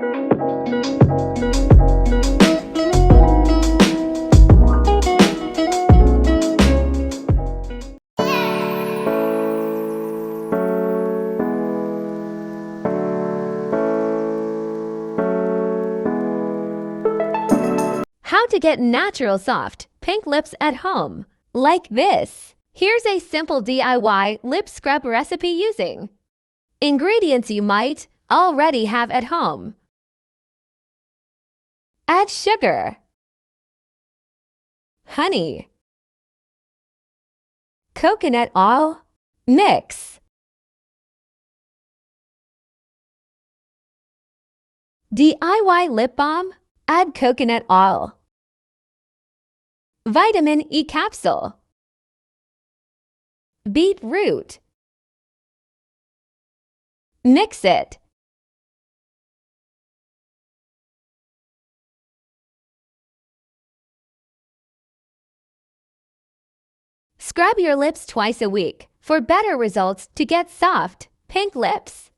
How to get natural soft, pink lips at home, like this. Here's a simple DIY lip scrub recipe using ingredients you might already have at home. Add sugar, honey, coconut oil, mix. DIY lip balm, add coconut oil, vitamin E capsule, beetroot. Mix it. Scrub your lips twice a week for better results to get soft, pink lips.